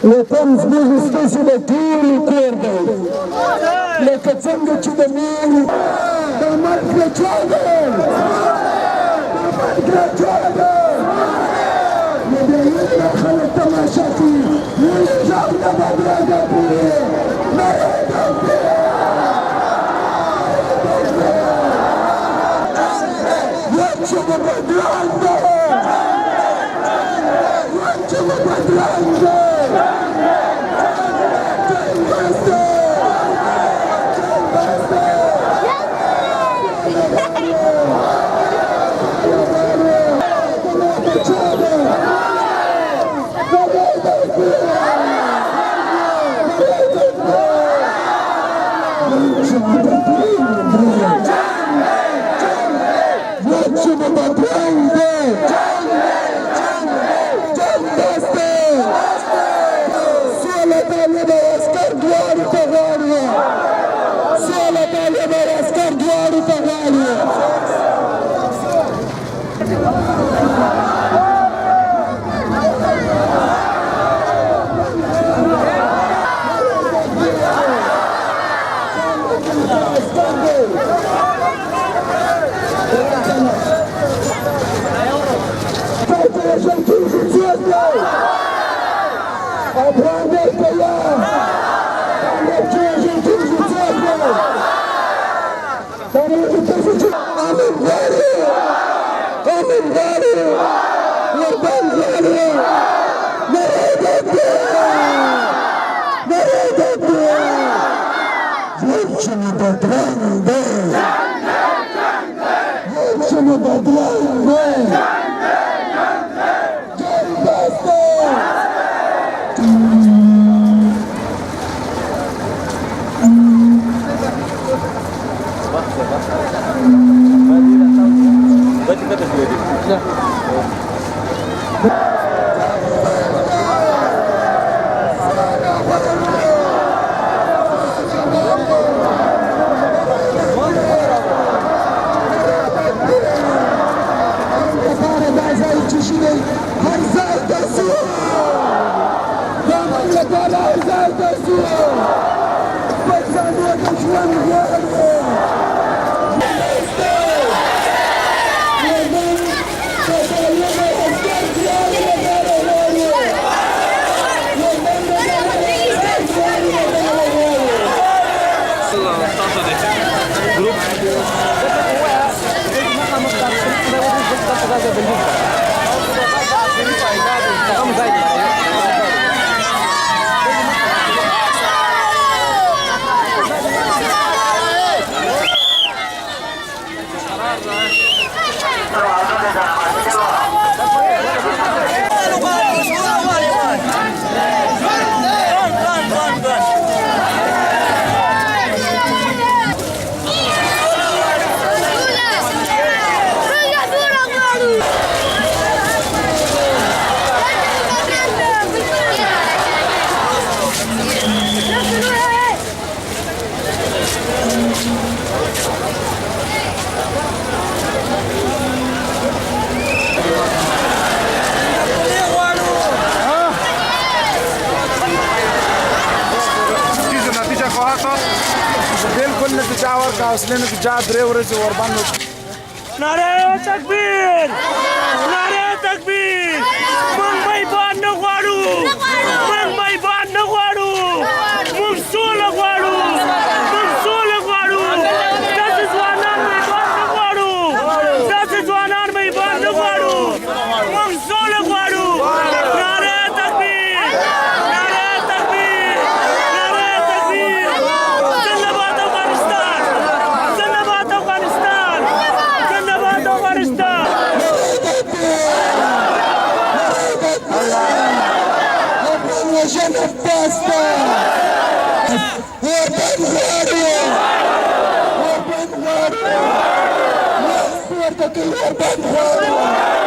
Lătăm zbogăstosul de târul cordei. Lăcățăm de ciudămâni. Dar mai Crăcioară! Dar mai Crăcioară! Ne delină hălătăm așa fi. Nu înceamnă mă dragă pune. Măredă pune! Ieși-mă pe dragă! Ieși-mă pe dragă! Let's go! حوصلې نه جا 3 ورځې ورباندې نعره تکبیر نعره تکبیر موږ میبان نه غواړو موږ میبان نه غواړو موږ سوله غواړو موږ سوله غواړو داسې ځوانان میبان نه غواړو داسې ځوانان میبان نه غواړو موږ سوله غواړو نعره تکبیر نعره تکبیر نعره تکبیر زنده باد افغانستان زنده باد افغانستان زنده باد افغانستان وجنة باستا وبن غارو وبن غارو وبن غارو